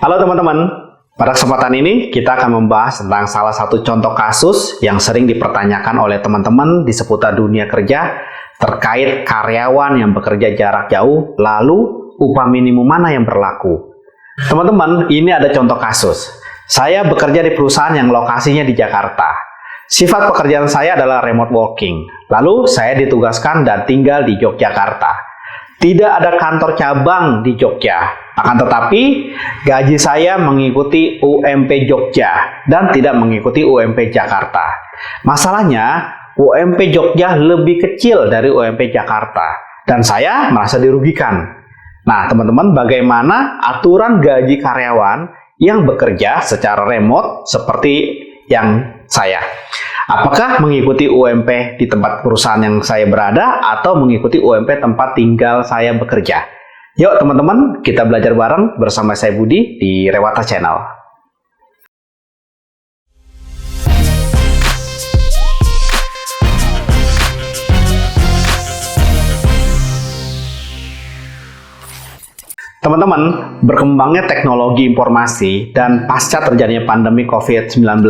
Halo teman-teman, pada kesempatan ini kita akan membahas tentang salah satu contoh kasus yang sering dipertanyakan oleh teman-teman di seputar dunia kerja terkait karyawan yang bekerja jarak jauh, lalu upah minimum mana yang berlaku. Teman-teman, ini ada contoh kasus. Saya bekerja di perusahaan yang lokasinya di Jakarta. Sifat pekerjaan saya adalah remote working, lalu saya ditugaskan dan tinggal di Yogyakarta. Tidak ada kantor cabang di Jogja, akan tetapi gaji saya mengikuti UMP Jogja dan tidak mengikuti UMP Jakarta. Masalahnya, UMP Jogja lebih kecil dari UMP Jakarta dan saya merasa dirugikan. Nah, teman-teman, bagaimana aturan gaji karyawan yang bekerja secara remote seperti yang saya? Apakah mengikuti UMP di tempat perusahaan yang saya berada atau mengikuti UMP tempat tinggal saya bekerja? Yuk teman-teman, kita belajar bareng bersama saya Budi di Rewata Channel. Teman-teman, berkembangnya teknologi informasi dan pasca terjadinya pandemi COVID-19,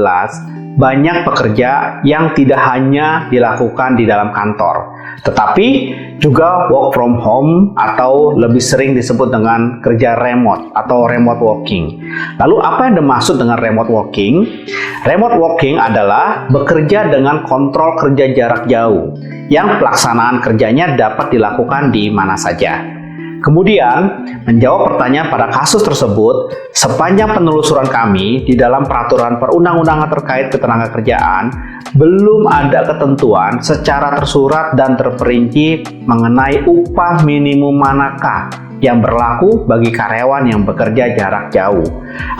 banyak pekerja yang tidak hanya dilakukan di dalam kantor, tetapi juga work from home atau lebih sering disebut dengan kerja remote atau remote working. Lalu apa yang dimaksud dengan remote working? Remote working adalah bekerja dengan kontrol kerja jarak jauh, yang pelaksanaan kerjanya dapat dilakukan di mana saja. Kemudian, menjawab pertanyaan pada kasus tersebut, sepanjang penelusuran kami di dalam peraturan perundang-undangan terkait ketenagakerjaan, belum ada ketentuan secara tersurat dan terperinci mengenai upah minimum manakah yang berlaku bagi karyawan yang bekerja jarak jauh.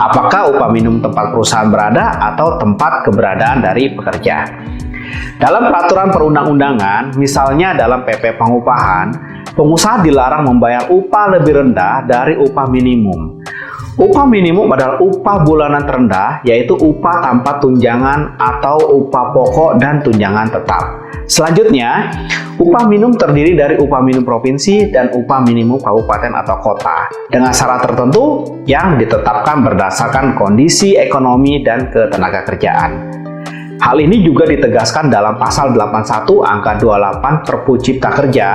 Apakah upah minimum tempat perusahaan berada atau tempat keberadaan dari pekerja? Dalam peraturan perundang-undangan, misalnya dalam PP Pengupahan, pengusaha dilarang membayar upah lebih rendah dari upah minimum. Upah minimum adalah upah bulanan terendah, yaitu upah tanpa tunjangan atau upah pokok dan tunjangan tetap. Selanjutnya, upah minimum terdiri dari upah minimum provinsi dan upah minimum kabupaten atau kota, dengan syarat tertentu yang ditetapkan berdasarkan kondisi ekonomi dan ketenagakerjaan. Hal ini juga ditegaskan dalam pasal 81 angka 28 Perpu Cipta Kerja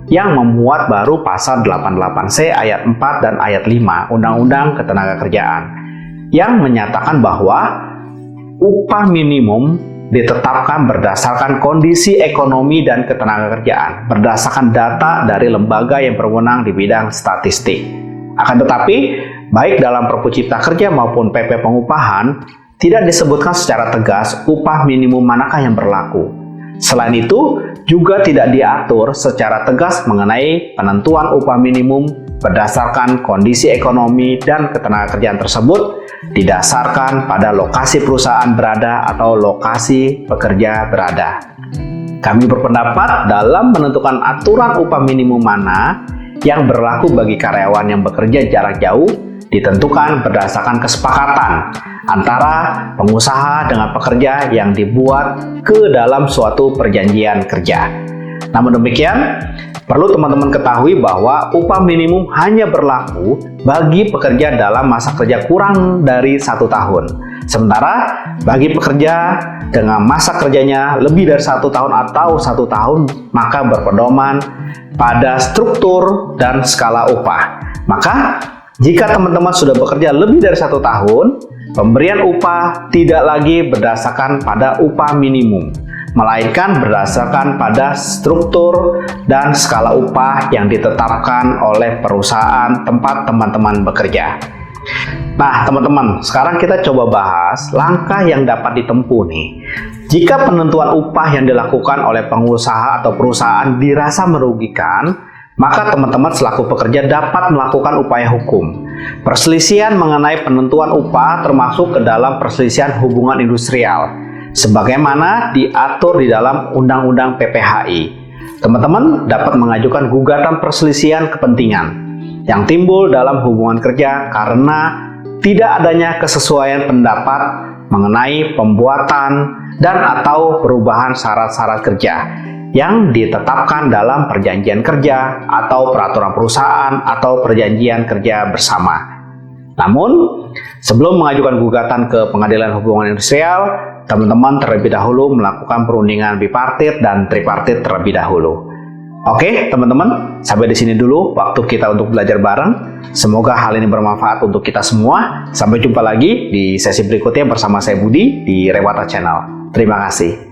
yang memuat baru pasal 88C ayat 4 dan ayat 5 Undang-Undang Ketenagakerjaan yang menyatakan bahwa upah minimum ditetapkan berdasarkan kondisi ekonomi dan ketenagakerjaan berdasarkan data dari lembaga yang berwenang di bidang statistik. Akan tetapi, baik dalam Perpu Cipta Kerja maupun PP Pengupahan tidak disebutkan secara tegas upah minimum manakah yang berlaku. Selain itu, juga tidak diatur secara tegas mengenai penentuan upah minimum berdasarkan kondisi ekonomi dan ketenagakerjaan tersebut didasarkan pada lokasi perusahaan berada atau lokasi pekerja berada. Kami berpendapat dalam menentukan aturan upah minimum mana yang berlaku bagi karyawan yang bekerja jarak jauh ditentukan berdasarkan kesepakatan antara pengusaha dengan pekerja yang dibuat ke dalam suatu perjanjian kerja. Namun demikian, perlu teman-teman ketahui bahwa upah minimum hanya berlaku bagi pekerja dalam masa kerja kurang dari 1 tahun. Sementara bagi pekerja dengan masa kerjanya lebih dari 1 tahun atau 1 tahun, maka berpedoman pada struktur dan skala upah. Maka jika teman-teman sudah bekerja lebih dari 1 tahun, pemberian upah tidak lagi berdasarkan pada upah minimum, melainkan berdasarkan pada struktur dan skala upah yang ditetapkan oleh perusahaan tempat teman-teman bekerja. Nah, teman-teman, sekarang kita coba bahas langkah yang dapat ditempuh nih. Jika penentuan upah yang dilakukan oleh pengusaha atau perusahaan dirasa merugikan, maka teman-teman selaku pekerja dapat melakukan upaya hukum. Perselisihan mengenai penentuan upah termasuk ke dalam perselisihan hubungan industrial, sebagaimana diatur di dalam Undang-Undang PPHI. Teman-teman dapat mengajukan gugatan perselisihan kepentingan yang timbul dalam hubungan kerja karena tidak adanya kesesuaian pendapat mengenai pembuatan dan atau perubahan syarat-syarat kerja yang ditetapkan dalam perjanjian kerja atau peraturan perusahaan atau perjanjian kerja bersama. Namun, sebelum mengajukan gugatan ke Pengadilan Hubungan Industrial, teman-teman terlebih dahulu melakukan perundingan bipartit dan tripartit terlebih dahulu. Oke, teman-teman, sampai di sini dulu waktu kita untuk belajar bareng. Semoga hal ini bermanfaat untuk kita semua. Sampai jumpa lagi di sesi berikutnya bersama saya Budi di Rewata Channel. Terima kasih.